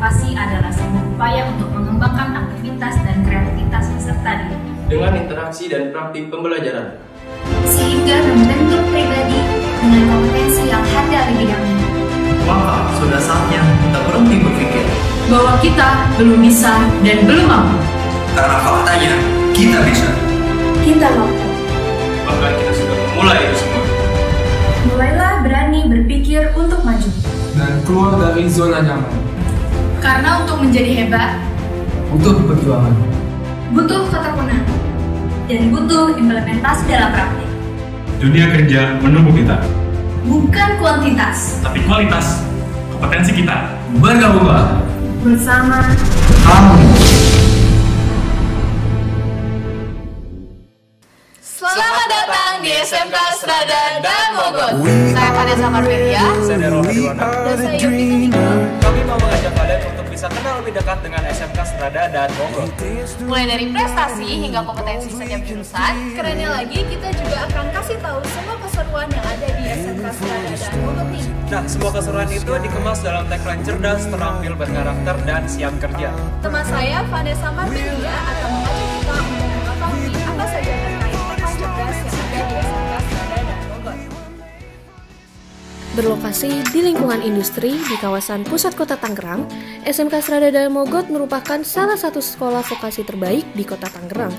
inovasi adalah sebuah upaya untuk mengembangkan aktivitas dan kreativitas peserta didik dengan interaksi dan praktik pembelajaran, sehingga membentuk pribadi dengan kompetensi yang handal di bidang ini. Maka sudah saatnya kita berhenti berpikir Bahwa kita belum bisa dan belum mampu. karena faktanya kita bisa. Kita mampu. bahkan kita sudah memulai itu semua. Mulailah berani berpikir untuk maju. dan keluar dari zona nyaman. Karena untuk menjadi hebat, Butuh perjuangan. butuh ketekunan, dan butuh implementasi dalam praktik. Dunia kerja menunggu kita, Bukan kuantitas. tapi kualitas kompetensi kita. Bergabunglah. Bersama Kami. Selamat datang di SMK Strada dan Mogot. Saya Vanessa Marvelia. Saya Darul Hadiwana. Dan saya Yofi Tinggal. Kami mau mengajak kalian untuk bisa kenal lebih dekat dengan SMK Strada dan Mogot. Mulai dari prestasi hingga kompetensi setiap jurusan. Kerennya lagi, kita juga akan kasih tahu semua keseruan yang ada di SMK Strada dan Mogot ini. Nah, semua keseruan itu dikemas dalam tagline cerdas, terampil, berkarakter, dan siap kerja. Teman saya, Vanessa Marvelia, akan mengajak kita untuk mengetahui apa saja terkait tagline cerdas yang ada di SMK Strada dan Mogot. Berlokasi di lingkungan industri di kawasan pusat kota Tangerang, SMK Strada dan Mogot merupakan salah satu sekolah vokasi terbaik di kota Tangerang.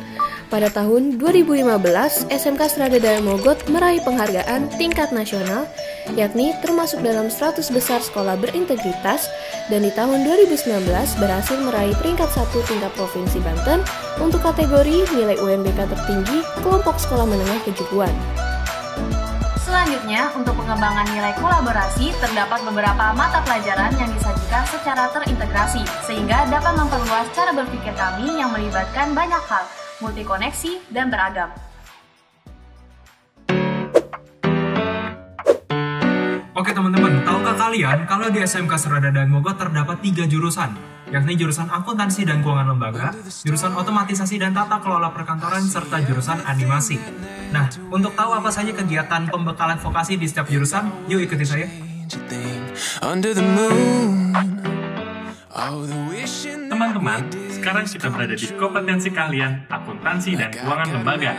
Pada tahun 2015, SMK Strada dan Mogot meraih penghargaan tingkat nasional, yakni termasuk dalam 100 besar sekolah berintegritas, dan di tahun 2019 berhasil meraih peringkat 1 tingkat Provinsi Banten untuk kategori nilai UNBK tertinggi kelompok sekolah menengah kejuruan. Selanjutnya, untuk pengembangan nilai kolaborasi, terdapat beberapa mata pelajaran yang disajikan secara terintegrasi, sehingga dapat memperluas cara berpikir kami yang melibatkan banyak hal, multikoneksi, dan beragam. Oke teman-teman, tahukah kalian kalau di SMK Strada dan Mogot terdapat 3 jurusan, yakni jurusan akuntansi dan keuangan lembaga, jurusan otomatisasi dan tata kelola perkantoran, serta jurusan animasi. Nah, untuk tahu apa saja kegiatan pembekalan vokasi di setiap jurusan, yuk ikuti saya. Teman-teman, sekarang kita berada di kompetensi kalian akuntansi dan keuangan lembaga.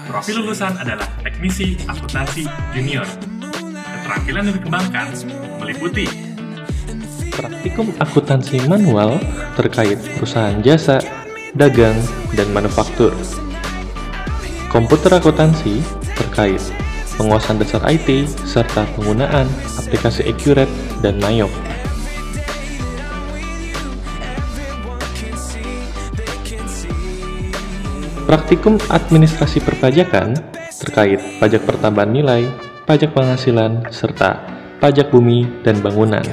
Profil lulusan adalah teknisi akuntansi junior. Keterampilan yang dikembangkan meliputi praktikum akuntansi manual terkait perusahaan jasa, dagang, dan manufaktur. Komputer akuntansi terkait penguasaan dasar IT serta penggunaan aplikasi Accurate dan Mayok. Praktikum administrasi perpajakan terkait pajak pertambahan nilai, pajak penghasilan, serta pajak bumi dan bangunan.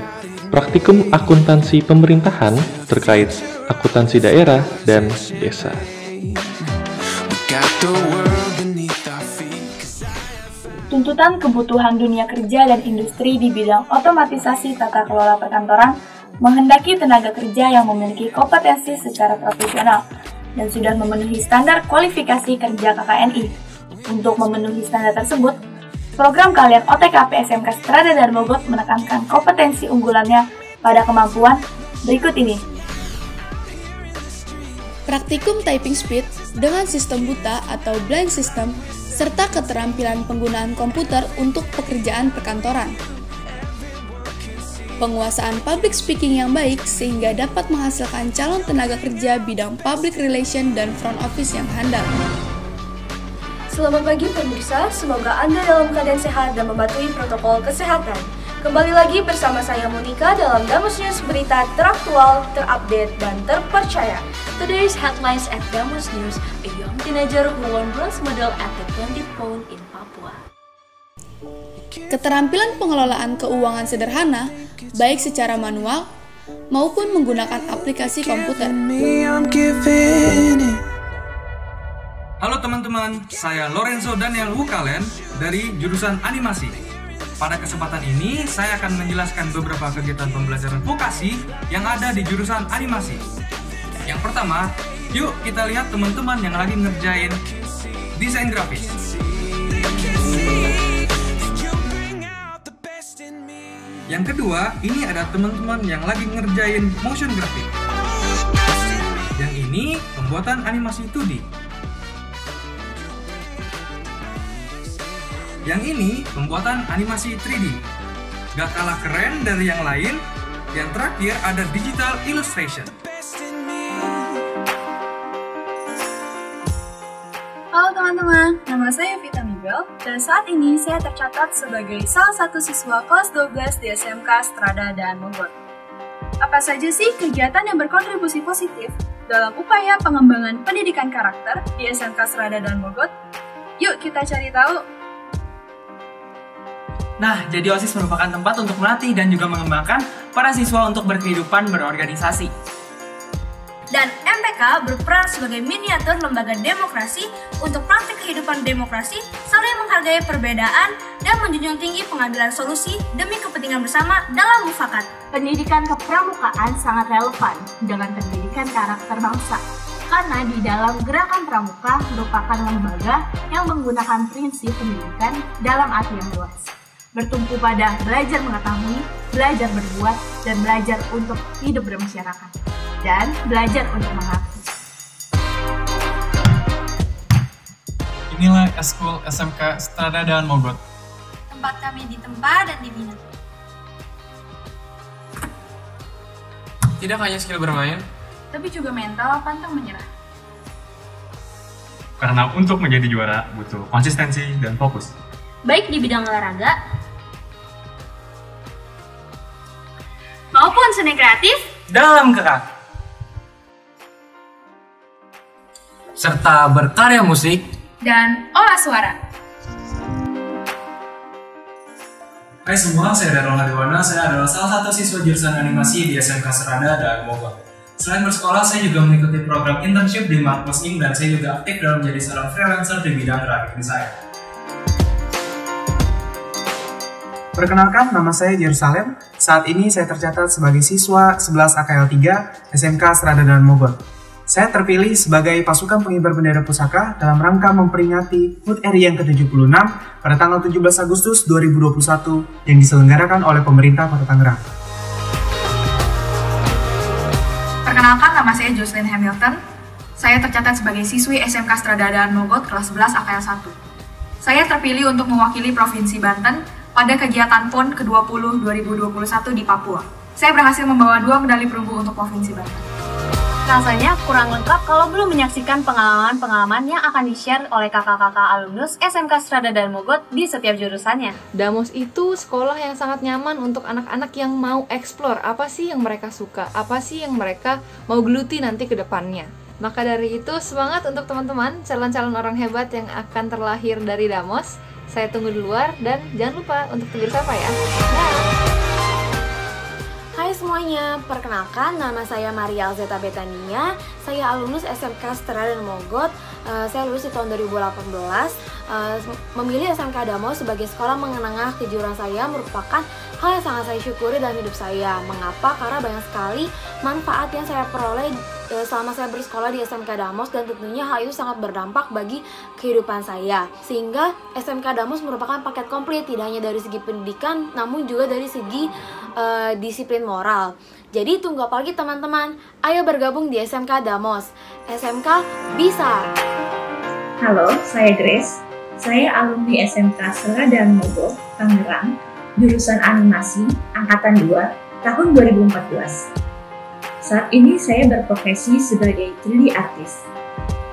Praktikum akuntansi pemerintahan terkait akuntansi daerah dan desa. Tuntutan kebutuhan dunia kerja dan industri di bidang otomatisasi tata kelola perkantoran menghendaki tenaga kerja yang memiliki kompetensi secara profesional dan sudah memenuhi standar kualifikasi kerja KKNI. Untuk memenuhi standar tersebut, program kalian OTKP SMK Strada dan Mogot menekankan kompetensi unggulannya pada kemampuan berikut ini. Praktikum typing speed dengan sistem buta atau blind system, serta keterampilan penggunaan komputer untuk pekerjaan perkantoran. Penguasaan public speaking yang baik sehingga dapat menghasilkan calon tenaga kerja bidang public relation dan front office yang handal. Selamat pagi pemirsa, semoga Anda dalam keadaan sehat dan mematuhi protokol kesehatan. Kembali lagi bersama saya Monica dalam Damus News, berita teraktual, terupdate, dan terpercaya. Today's headlines at Damus News: a young teenager who won bronze medal at the 20th Pond in Papua. Keterampilan pengelolaan keuangan sederhana, baik secara manual maupun menggunakan aplikasi komputer. Halo teman-teman, saya Lorenzo Daniel Wukalen dari jurusan animasi. Pada kesempatan ini, saya akan menjelaskan beberapa kegiatan pembelajaran vokasi yang ada di jurusan animasi. Yang pertama, yuk kita lihat teman-teman yang lagi ngerjain desain grafis. Yang kedua, ini ada teman-teman yang lagi ngerjain motion graphic. Yang ini pembuatan animasi 2D. Yang ini pembuatan animasi 3D. Gak kalah keren dari yang lain. Yang terakhir ada digital illustration. Halo teman-teman, nama saya Vita Miguel dan saat ini saya tercatat sebagai salah satu siswa kelas 12 di SMK Strada dan Mogot. Apa saja sih kegiatan yang berkontribusi positif dalam upaya pengembangan pendidikan karakter di SMK Strada dan Mogot? Yuk kita cari tahu. Nah, jadi OSIS merupakan tempat untuk melatih dan juga mengembangkan para siswa untuk berkehidupan berorganisasi. Dan MPK berperan sebagai miniatur lembaga demokrasi untuk praktik kehidupan demokrasi, saling menghargai perbedaan, dan menjunjung tinggi pengambilan solusi demi kepentingan bersama dalam mufakat. Pendidikan kepramukaan sangat relevan dengan pendidikan karakter bangsa, karena di dalam gerakan pramuka merupakan lembaga yang menggunakan prinsip pendidikan dalam arti yang luas. Bertumpu pada belajar mengetahui, belajar berbuat, dan belajar untuk hidup bermasyarakat. Dan belajar untuk mengakui. Inilah Eskul SMK Strada dan Mogot. Tempat kami ditempa dan dibina. Tidak hanya skill bermain, Tapi juga mental pantang menyerah. Karena untuk menjadi juara butuh konsistensi dan fokus. Baik di bidang olahraga Maupun seni kreatif Dalam gerak. serta berkarya musik Dan olah suara. Hai semua, saya Darul Hadiwana. Saya adalah salah satu siswa jurusan animasi di SMK Strada dan Mogot. Selain bersekolah, saya juga mengikuti program internship di Markus Inc. dan saya juga aktif dalam menjadi seorang freelancer di bidang graphic design. Perkenalkan, nama saya Jerusalem. Saat ini saya tercatat sebagai siswa 11 AKL 3 SMK Strada dan Mogot. Saya terpilih sebagai pasukan pengibar bendera pusaka dalam rangka memperingati HUT RI yang ke-76 pada tanggal 17 Agustus 2021 yang diselenggarakan oleh pemerintah Kota Tangerang. Perkenalkan, nama saya Jocelyn Hamilton. Saya tercatat sebagai siswi SMK Strada dan Mogot kelas 11 AKL 1. Saya terpilih untuk mewakili Provinsi Banten pada kegiatan PON ke-20 2021 di Papua. Saya berhasil membawa 2 medali perunggu untuk Provinsi Banten. Rasanya kurang lengkap kalau belum menyaksikan pengalaman-pengalaman yang akan di-share oleh kakak-kakak alumnus SMK Strada dan Mogot di setiap jurusannya. Damos itu sekolah yang sangat nyaman untuk anak-anak yang mau explore apa sih yang mereka suka, apa sih yang mereka mau geluti nanti ke depannya. Maka dari itu, semangat untuk teman-teman, calon-calon orang hebat yang akan terlahir dari Damos. Saya tunggu di luar dan jangan lupa untuk tegur sapa ya. Hai semuanya, perkenalkan nama saya Maria Alzeta Betania. Saya alumnus SMK Strada dan Mogot. Saya lulus di tahun 2018. Memilih SMK Damos sebagai sekolah menengah kejuruan saya merupakan hal yang sangat saya syukuri dalam hidup saya. Mengapa? Karena banyak sekali manfaat yang saya peroleh selama saya bersekolah di SMK Damos, dan tentunya hal itu sangat berdampak bagi kehidupan saya. Sehingga SMK Damos merupakan paket komplit, tidak hanya dari segi pendidikan namun juga dari segi disiplin moral. Jadi tunggu apa lagi teman-teman? Ayo bergabung di SMK Damos. SMK bisa. Halo, saya Grace. Saya alumni SMK Strada dan Mogot, Tangerang, jurusan animasi, angkatan 2, tahun 2014. Saat ini saya berprofesi sebagai 3D artist.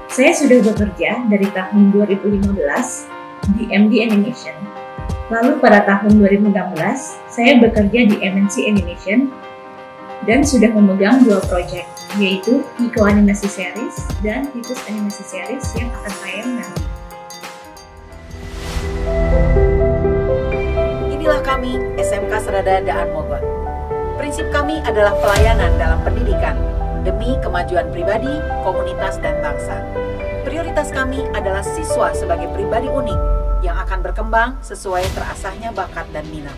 Saya sudah bekerja dari tahun 2015 di MD Animation. Lalu pada tahun 2016, saya bekerja di MNC Animation dan sudah memegang 2 proyek, yaitu Iko Animasi Series dan Titus Animasi Series yang akan tayang nanti. Inilah kami, SMK Strada dan Mogot. Prinsip kami adalah pelayanan dalam pendidikan demi kemajuan pribadi, komunitas, dan bangsa. Prioritas kami adalah siswa sebagai pribadi unik yang akan berkembang sesuai terasahnya bakat dan minat.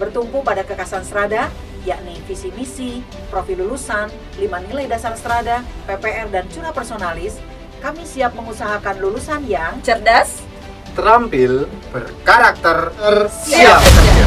Bertumpu pada kekasan Strada, yakni visi misi, profil lulusan, 5 nilai dasar Strada, PPR, dan cuna personalis, kami siap mengusahakan lulusan yang cerdas, terampil, berkarakter, siap kerja.